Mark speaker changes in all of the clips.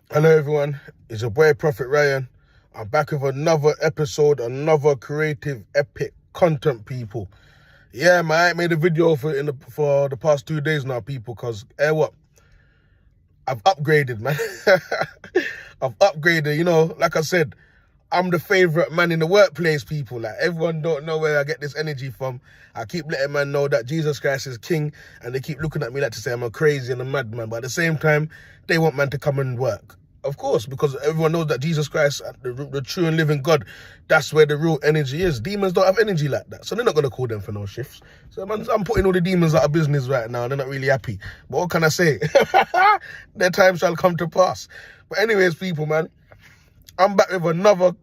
Speaker 1: Hello everyone, it's your boy Proph Rye. I'm back with another episode, another creative epic content, people. Yeah, man, I ain't made a video for the past 2 days now, people, because what? I've upgraded, man. I've upgraded, like I said, I'm the favourite man in the workplace, people. Like, everyone don't know where I get this energy from. I keep letting man know that Jesus Christ is king, and they keep looking at me like to say I'm a crazy and a madman, but at the same time, they want man to come and work. Of course, because everyone knows that Jesus Christ, the true and living God, that's where the real energy is. Demons don't have energy like that, so they're not going to call them for no shifts. So I'm putting all the demons out of business right now, and they're not really happy. But what can I say? Their time shall come to pass. But anyways, people, man, I'm back with another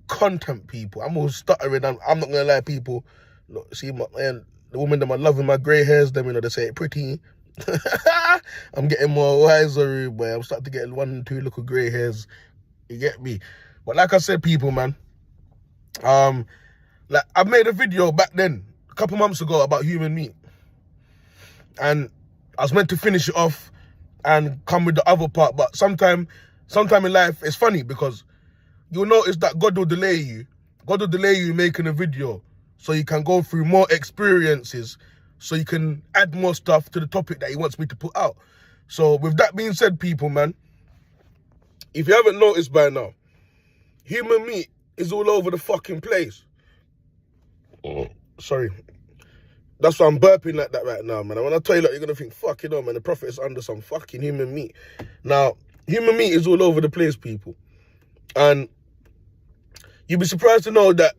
Speaker 1: content, people. I'm all stuttering. I'm not going to lie, people. Look, see, the women that are loving my grey hairs, them, they say it pretty. I'm getting more wiser, boy. I'm starting to get 1 2 little grey hairs. You get me? But like I said, people, man, like I made a video back then, a couple months ago, about human meat, and I was meant to finish it off and come with the other part. But sometime in life, it's funny because you'll notice that God will delay you. God will delay you making a video so you can go through more experiences, so you can add more stuff to the topic that he wants me to put out. So with that being said, people, man, if you haven't noticed by now, human meat is all over the fucking place. Oh, sorry. That's why I'm burping like that right now, man. And when I tell you that, you're going to think, fuck it, man, the Prophet is under some fucking human meat. Now, human meat is all over the place, people. And you'd be surprised to know that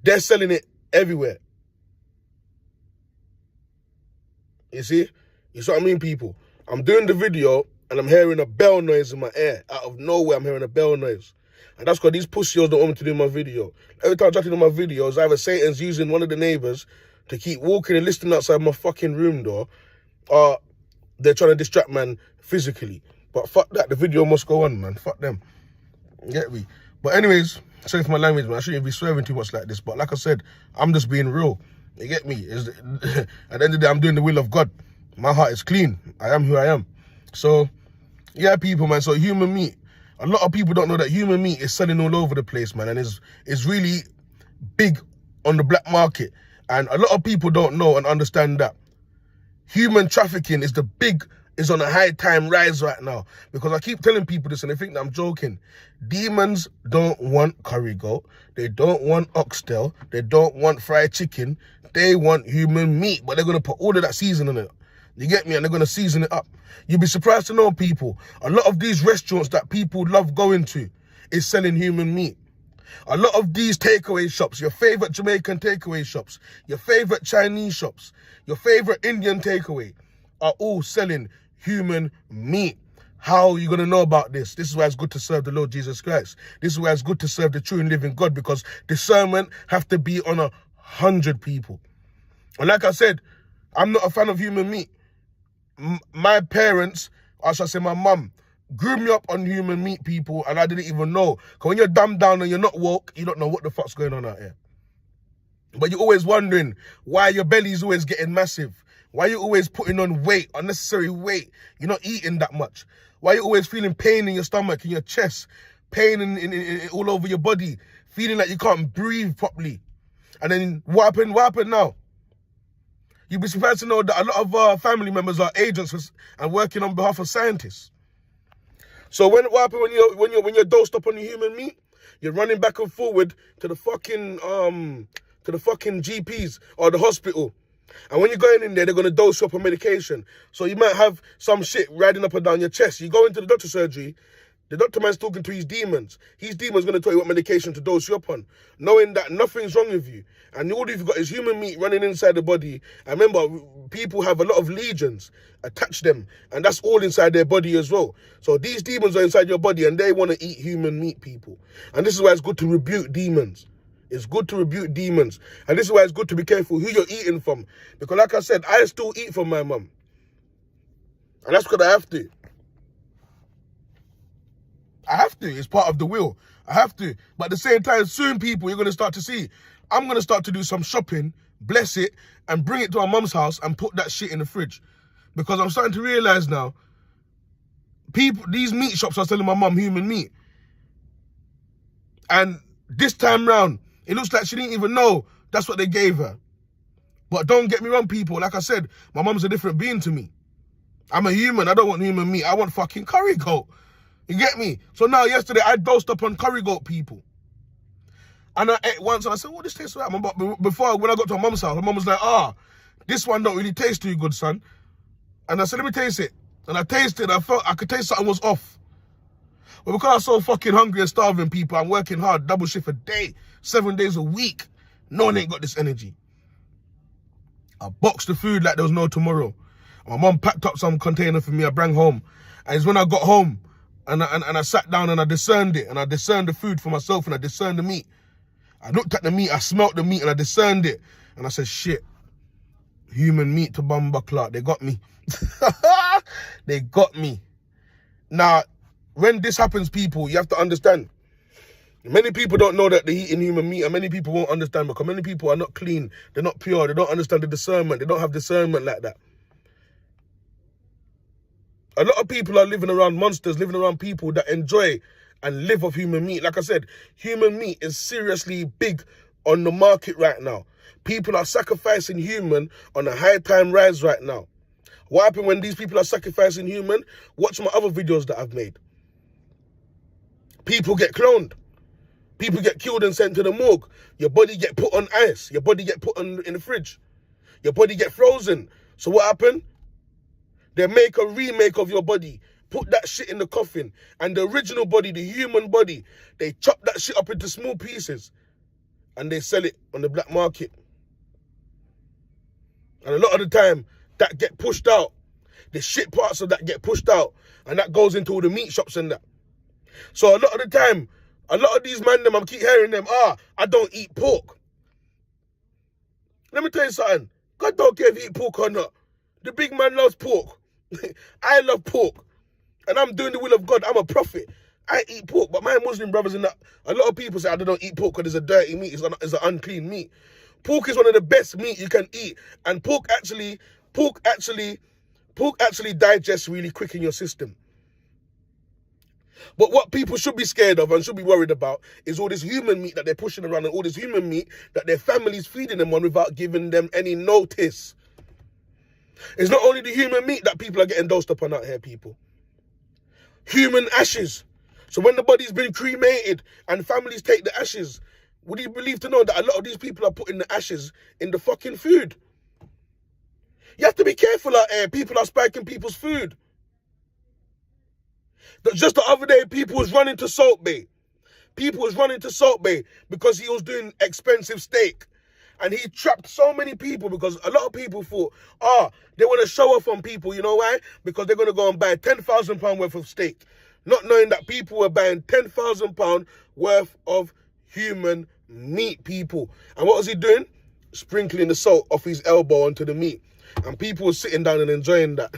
Speaker 1: they're selling it everywhere. You see? You see what I mean, people? I'm doing the video and I'm hearing a bell noise in my ear. Out of nowhere, I'm hearing a bell noise. And that's because these pussies don't want me to do my video. Every time I try to do my videos, either Satan's using one of the neighbours to keep walking and listening outside my fucking room door, or they're trying to distract man physically. But fuck that, the video must go on, man. Fuck them. You get me? But anyways, sorry for my language, man. I shouldn't be swearing too much like this. But like I said, I'm just being real. You get me? At the end of the day, I'm doing the will of God. My heart is clean. I am who I am. So, yeah, people, man. So human meat. A lot of people don't know that human meat is selling all over the place, man. And is really big on the black market. And a lot of people don't know and understand that human trafficking is on a high time rise right now. Because I keep telling people this and they think that I'm joking. Demons don't want curry goat. They don't want oxtail. They don't want fried chicken. They want human meat. But they're going to put all of that seasoning in it. You get me? And they're going to season it up. You'll be surprised to know, people, a lot of these restaurants that people love going to is selling human meat. A lot of these takeaway shops, your favorite Jamaican takeaway shops, your favorite Chinese shops, your favorite Indian takeaway, are all selling human meat. How are you going to know about this? This is why it's good to serve the Lord Jesus Christ. This is why it's good to serve the true and living God, because discernment have to be on 100 people. And like I said, I'm not a fan of human meat. My parents, or should I say my mum, grew me up on human meat, people, and I didn't even know. Because when you're dumbed down and you're not woke, you don't know what the fuck's going on out here. But you're always wondering why your belly's always getting massive. Why you're always putting on weight, unnecessary weight. You're not eating that much. Why you're always feeling pain in your stomach, in your chest, pain in all over your body, feeling like you can't breathe properly. And then what happened now? You'd be surprised to know that a lot of our family members are agents and working on behalf of scientists. So what happens when you're dosed up on the human meat? You're running back and forward to the fucking GPs or the hospital. And when you're going in there, they're going to dose you up on medication. So you might have some shit riding up and down your chest. You go into the doctor's surgery, the doctor man's talking to his demons. His demon's going to tell you what medication to dose you up on, knowing that nothing's wrong with you. And all you've got is human meat running inside the body. And remember, people have a lot of legions attached them, and that's all inside their body as well. So these demons are inside your body, and they want to eat human meat, people. And this is why it's good to rebuke demons. It's good to rebuke demons. And this is why it's good to be careful who you're eating from. Because like I said, I still eat from my mum. And that's because I have to. I have to. It's part of the will. I have to. But at the same time, soon, people, you're going to start to see. I'm going to start to do some shopping, bless it, and bring it to our mum's house and put that shit in the fridge. Because I'm starting to realise now, these meat shops are selling my mum human meat. And this time round, it looks like she didn't even know that's what they gave her. But don't get me wrong, people. Like I said, my mum's a different being to me. I'm a human. I don't want human meat. I want fucking curry goat. You get me? So now, yesterday, I dosed up on curry goat, people. And I ate once, and I said, "Oh, this tastes right." But before, when I got to my mum's house, my mum was like, this one don't really taste too good, son. And I said, "Let me taste it." And I tasted it. I felt I could taste something was off. But because I'm so fucking hungry and starving, people, I'm working hard, double shift a day, 7 days a week. No one ain't got this energy. I boxed the food like there was no tomorrow. My mum packed up some container for me. I brought home. And it's when I got home and I sat down and I discerned it. And I discerned the food for myself and I discerned the meat. I looked at the meat, I smelt the meat and I discerned it. And I said, shit, human meat to Bumba Clark. They got me. They got me. Now, when this happens, people, you have to understand. Many people don't know that they're eating human meat, and many people won't understand because many people are not clean. They're not pure. They don't understand the discernment. They don't have discernment like that. A lot of people are living around monsters, living around people that enjoy and live off human meat. Like I said, human meat is seriously big on the market right now. People are sacrificing human on a high time rise right now. What happened when these people are sacrificing human? Watch my other videos that I've made. People get cloned. People get killed and sent to the morgue. Your body get put on ice. Your body get put in the fridge. Your body get frozen. So what happened? They make a remake of your body. Put that shit in the coffin. And the original body, the human body, they chop that shit up into small pieces. And they sell it on the black market. And a lot of the time, that get pushed out. The shit parts of that get pushed out. And that goes into all the meat shops and that. So a lot of the time, a lot of these men, I keep hearing them, I don't eat pork. Let me tell you something. God don't care if you eat pork or not. The big man loves pork. I love pork. And I'm doing the will of God. I'm a prophet. I eat pork. But my Muslim brothers and that, a lot of people say I don't eat pork because it's a dirty meat. It's an unclean meat. Pork is one of the best meat you can eat. And pork actually digests really quick in your system. But what people should be scared of and should be worried about is all this human meat that they're pushing around and all this human meat that their families feeding them on without giving them any notice. It's not only the human meat that people are getting dosed up on out here, people. Human ashes. So when the body's been cremated and families take the ashes, would you believe to know that a lot of these people are putting the ashes in the fucking food? You have to be careful out here. People are spiking people's food. Just the other day, people was running to Salt Bay. People was running to Salt Bay because he was doing expensive steak. And he trapped so many people because a lot of people thought, they want to show off on people. You know why? Because they're going to go and buy £10,000 worth of steak. Not knowing that people were buying £10,000 worth of human meat, people. And what was he doing? Sprinkling the salt off his elbow onto the meat. And people were sitting down and enjoying that.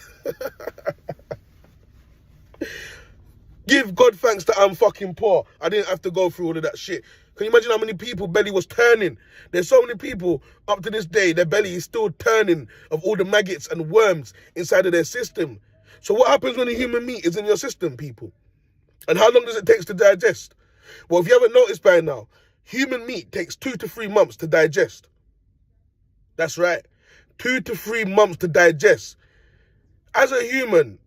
Speaker 1: Give God thanks that I'm fucking poor. I didn't have to go through all of that shit. Can you imagine how many people belly was turning? There's so many people up to this day, their belly is still turning of all the maggots and worms inside of their system. So what happens when the human meat is in your system, people? And how long does it take to digest? Well, if you haven't noticed by now, human meat takes 2 to 3 months to digest. That's right. 2 to 3 months to digest. As a human,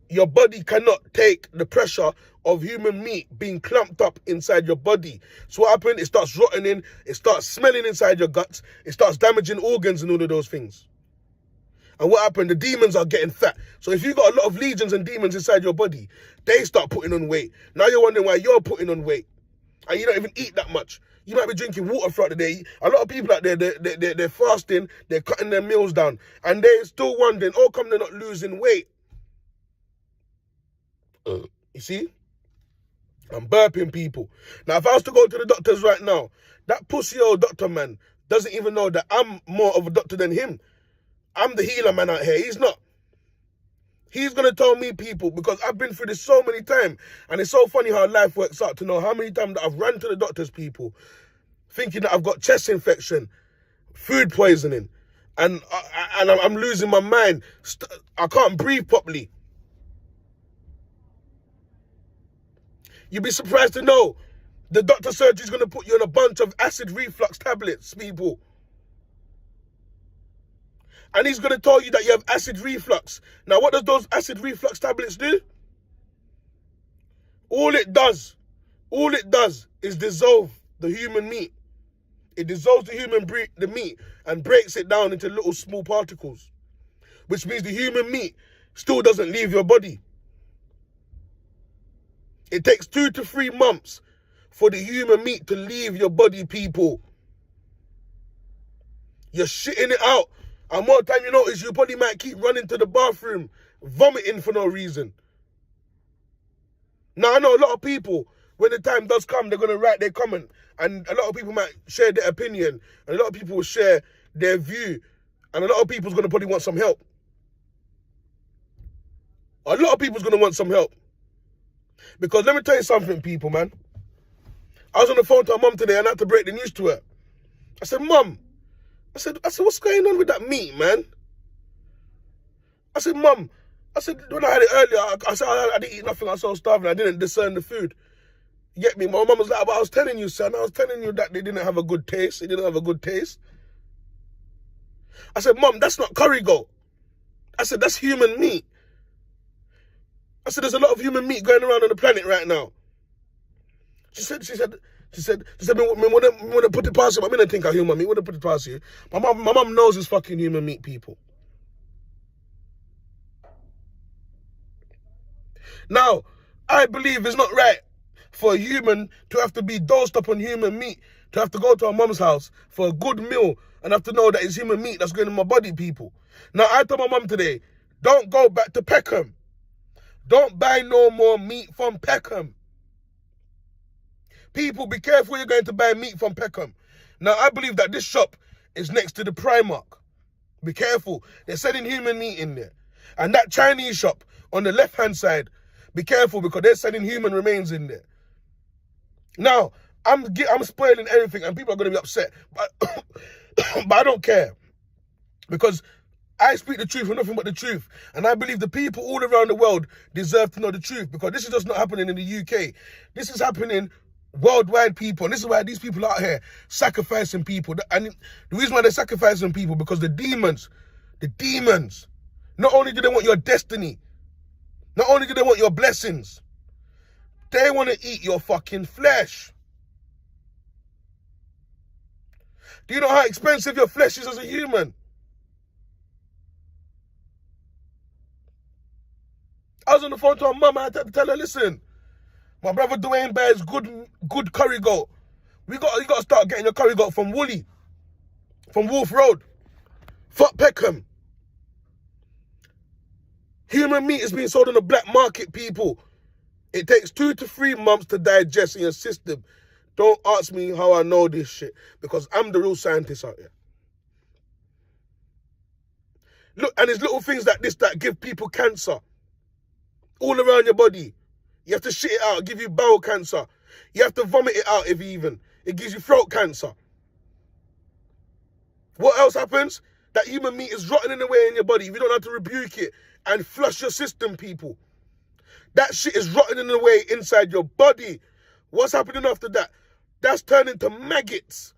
Speaker 1: your body cannot take the pressure of human meat being clumped up inside your body. So what happens? It starts rotting, it starts smelling inside your guts, it starts damaging organs and all of those things. And what happened? The demons are getting fat. So if you've got a lot of legions and demons inside your body, they start putting on weight. Now you're wondering why you're putting on weight. And you don't even eat that much. You might be drinking water throughout the day. A lot of people out there, they're fasting, they're cutting their meals down. And they're still wondering, come they're not losing weight? You see? I'm burping, people. Now, if I was to go to the doctors right now, that pussy old doctor man doesn't even know that I'm more of a doctor than him. I'm the healer man out here. He's not. He's going to tell me, people, because I've been through this so many times. And it's so funny how life works out to know how many times that I've run to the doctors, people, thinking that I've got chest infection, food poisoning, and I'm losing my mind. I can't breathe properly. You'd be surprised to know the doctor surgery is going to put you on a bunch of acid reflux tablets, people. And he's going to tell you that you have acid reflux. Now, what does those acid reflux tablets do? All it does is dissolve the human meat. It dissolves the meat and breaks it down into little small particles, which means the human meat still doesn't leave your body. It takes 2 to 3 months for the human meat to leave your body, people. You're shitting it out. And more time you notice, you probably might keep running to the bathroom, vomiting for no reason. Now, I know a lot of people, when the time does come, they're going to write their comment. And a lot of people might share their opinion. And a lot of people will share their view. And a lot of people's going to probably want some help. A lot of people's going to want some help. Because let me tell you something, people, man. I was on the phone to my mum today and I had to break the news to her. I said, Mum, I said, what's going on with that meat, man? I said, Mum, I said, when I had it earlier, I said, I didn't eat nothing, I was so starving, I didn't discern the food. You get me? My mum was like, but I was telling you, son, I was telling you that they didn't have a good taste. It didn't have a good taste. I said, Mum, that's not curry goat. I said, that's human meat. I said, there's a lot of human meat going around on the planet right now. She said, me wanna put it past you. I mean, I think I'm human meat. Wanna put it past you. My mum knows it's fucking human meat, people. Now, I believe it's not right for a human to have to be dosed up on human meat, to have to go to our mum's house for a good meal and have to know that it's human meat that's going in my body, people. Now, I told my mum today, don't go back to Peckham. Don't buy no more meat from Peckham. People, be careful you're going to buy meat from Peckham. Now, I believe that this shop is next to the Primark. Be careful. They're selling human meat in there. And that Chinese shop on the left-hand side, be careful because they're selling human remains in there. Now, I'm spoiling everything and people are going to be upset. But, but I don't care. Because I speak the truth and nothing but the truth. And I believe the people all around the world deserve to know the truth. Because this is just not happening in the UK. This is happening worldwide, people. And this is why these people out here sacrificing people. And the reason why they're sacrificing people, because the demons, not only do they want your destiny, not only do they want your blessings, they want to eat your fucking flesh. Do you know how expensive your flesh is as a human? I was on the phone to my mum. I had to tell her, listen, my brother Dwayne buys good curry goat. You got to start getting your curry goat from Woolly, from Wolf Road. Fuck Peckham. Human meat is being sold on the black market, people. It takes 2 to 3 months to digest in your system. Don't ask me how I know this shit, because I'm the real scientist out here. Look, and there's little things like this that give people cancer all around your body. You have to shit it out, give you bowel cancer. You have to vomit it out if even. It gives you throat cancer. What else happens? That human meat is rotting away in your body if you don't have to rebuke it and flush your system, people. That shit is rotting away inside your body. What's happening after that? That's turning into maggots.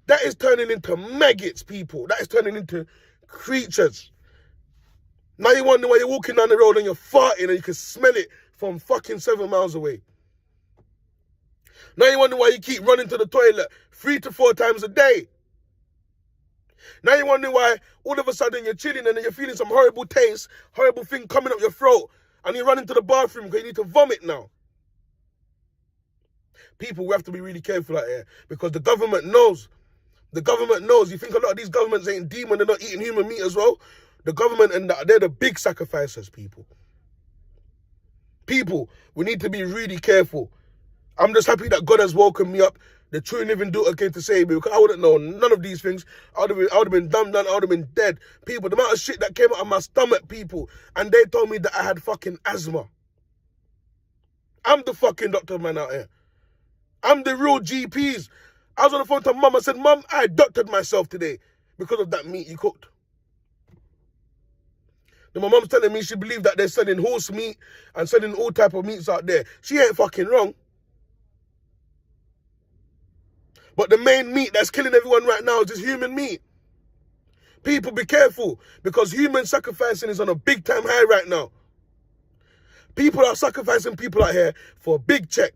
Speaker 1: That is turning into maggots, people. That is turning into creatures. Now you wonder why you're walking down the road and you're farting and you can smell it from fucking 7 miles away. Now you wonder why you keep running to the toilet 3 to 4 times a day. Now you wonder why all of a sudden you're chilling and you're feeling some horrible taste, horrible thing coming up your throat, and you run into the bathroom because you need to vomit now. People, we have to be really careful out here because the government knows. The government knows. You think a lot of these governments ain't demon, they're not eating human meat as well? The government, and they're the big sacrificers, people. People, we need to be really careful. I'm just happy that God has woken me up. The true living daughter came to save me because I wouldn't know none of these things. I would have been dumbed down. I would have been dead. People, the amount of shit that came out of my stomach, people, and they told me that I had fucking asthma. I'm the fucking doctor man out here. I'm the real GPs. I was on the phone to Mum. I said, Mum, I doctored myself today because of that meat you cooked. Then my mum's telling me she believed that they're selling horse meat and selling all type of meats out there. She ain't fucking wrong. But the main meat that's killing everyone right now is this human meat. People, be careful, because human sacrificing is on a big time high right now. People are sacrificing people out here for a big check,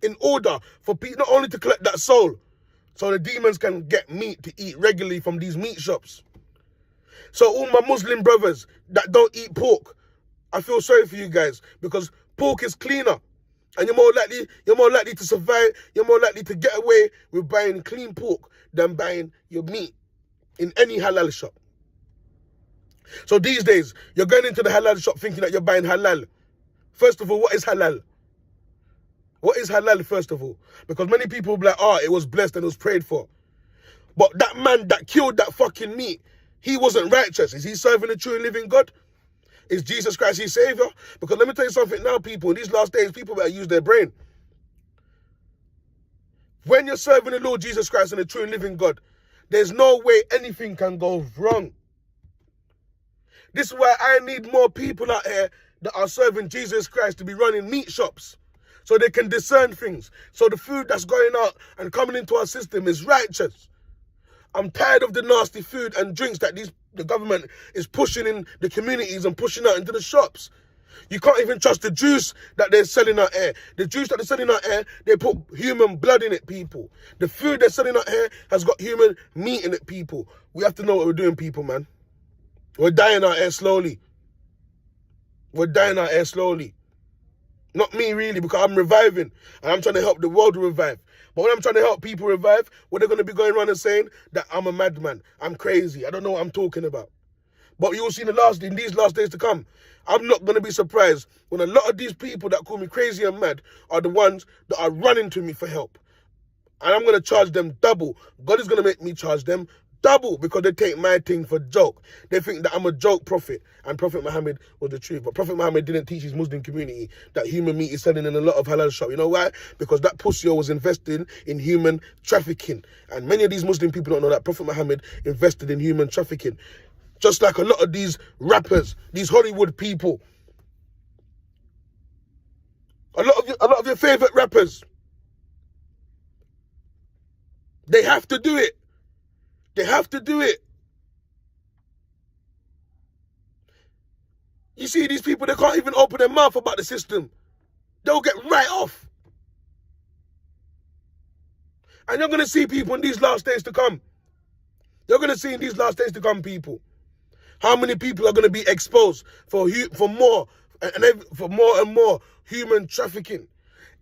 Speaker 1: in order for people not only to collect that soul, so the demons can get meat to eat regularly from these meat shops. So all my Muslim brothers that don't eat pork, I feel sorry for you guys, because pork is cleaner. And you're more likely to survive, you're more likely to get away with buying clean pork than buying your meat in any halal shop. So these days, you're going into the halal shop thinking that you're buying halal. First of all, what is halal? What is halal, first of all? Because many people will be like, oh, it was blessed and it was prayed for. But that man that killed that fucking meat, he wasn't righteous. Is he serving the true and living God? Is Jesus Christ his savior? Because let me tell you something now, people. In these last days, people better use their brain. When you're serving the Lord Jesus Christ and the true and living God, there's no way anything can go wrong. This is why I need more people out here that are serving Jesus Christ to be running meat shops, so they can discern things. So the food that's going out and coming into our system is righteous. I'm tired of the nasty food and drinks that the government is pushing in the communities and pushing out into the shops. You can't even trust the juice that they're selling out here. The juice that they're selling out here, they put human blood in it, people. The food they're selling out here has got human meat in it, people. We have to know what we're doing, people, man. We're dying out here slowly. We're dying out here slowly. Not me, really, because I'm reviving. And I'm trying to help the world revive. But when I'm trying to help people revive, what they're going to be going around and saying that I'm a madman, I'm crazy, I don't know what I'm talking about. But you'll see in these last days to come, I'm not going to be surprised when a lot of these people that call me crazy and mad are the ones that are running to me for help. And I'm going to charge them double. God is going to make me charge them double, because they take my thing for joke. They think that I'm a joke prophet, and Prophet Muhammad was the truth. But Prophet Muhammad didn't teach his Muslim community that human meat is selling in a lot of halal shops. You know why? Because that pussy was investing in human trafficking. And many of these Muslim people don't know that Prophet Muhammad invested in human trafficking. Just like a lot of these rappers, these Hollywood people. A lot of your favorite rappers. They have to do it. They have to do it. You see, these people, they can't even open their mouth about the system. They'll get right off. And you're going to see people in these last days to come. You're going to see in these last days to come, people, how many people are going to be exposed for more and more human trafficking.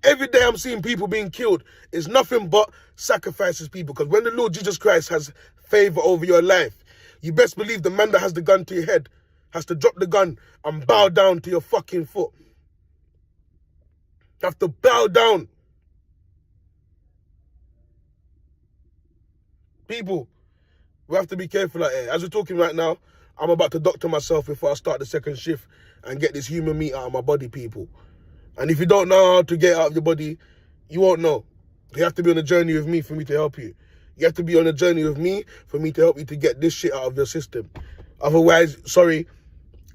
Speaker 1: Every day I'm seeing people being killed. It's nothing but sacrifices, people. Because when the Lord Jesus Christ has favor over your life, you best believe the man that has the gun to your head has to drop the gun and bow down to your fucking foot. You have to bow down. People, we have to be careful out here. As we're talking right now, I'm about to doctor myself before I start the second shift and get this human meat out of my body, people. And if you don't know how to get it out of your body, you won't know. You have to be on a journey with me for me to help you. You have to be on a journey with me for me to help you to get this shit out of your system. Otherwise, 2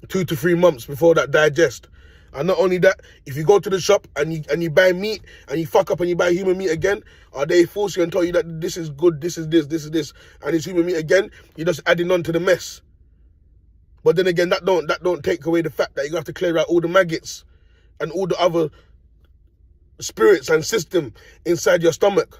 Speaker 1: to 3 months before that digest. And not only that, if you go to the shop and you buy meat and you fuck up and you buy human meat again, or they force you and tell you that this is good, this is this, and it's human meat again, you're just adding on to the mess. But then again, that don't take away the fact that you have to clear out all the maggots and all the other spirits and system inside your stomach.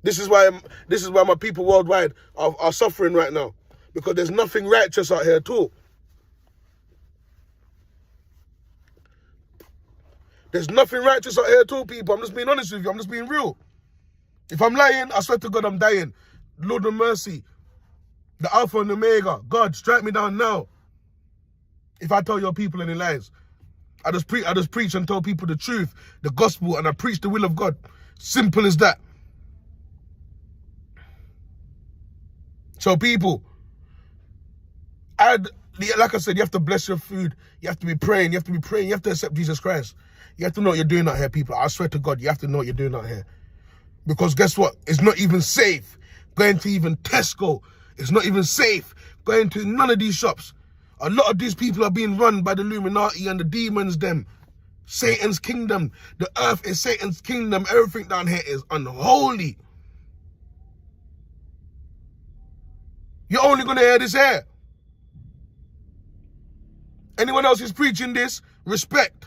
Speaker 1: This is why my people worldwide are suffering right now, because there's nothing righteous out here at all. There's nothing righteous out here at all, people. I'm just being honest with you. I'm just being real. If I'm lying, I swear to God I'm dying. Lord of mercy, the Alpha and Omega, God, strike me down now. If I tell your people any lies, I just preach and tell people the truth, the gospel, and I preach the will of God. Simple as that. So people, like I said, you have to bless your food. You have to be praying. You have to accept Jesus Christ. You have to know what you're doing out here, people. I swear to God, you have to know what you're doing out here. Because guess what? It's not even safe going to even Tesco. It's not even safe going to none of these shops. A lot of these people are being run by the Illuminati and the demons them. Satan's kingdom. The earth is Satan's kingdom. Everything down here is unholy. You're only going to hear this here. Anyone else who's preaching this, respect.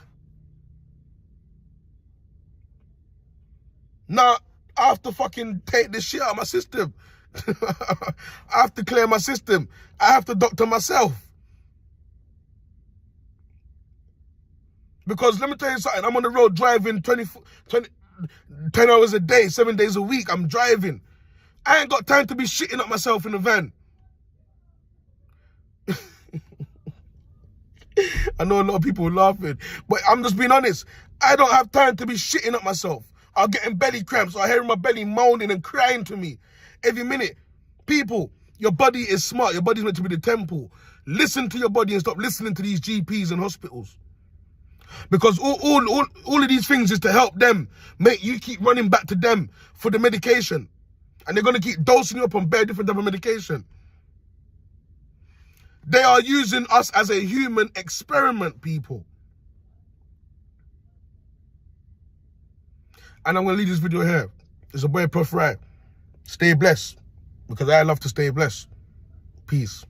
Speaker 1: Now, I have to fucking take this shit out of my system. I have to clear my system. I have to doctor myself. Because let me tell you something, I'm on the road driving 10 hours a day, 7 days a week. I'm driving. I ain't got time to be shitting up myself in the van. I know a lot of people are laughing, but I'm just being honest. I don't have time to be shitting up myself. I'm getting belly cramps. I'm hearing my belly moaning and crying to me every minute. People, your body is smart. Your body's meant to be the temple. Listen to your body and stop listening to these GPs and hospitals. Because all of these things is to help them. Make you keep running back to them for the medication. And they're going to keep dosing you up on bare different type of medication. They are using us as a human experiment, people. And I'm going to leave this video here. It's a boy, Proph Rye. Stay blessed. Because I love to stay blessed. Peace.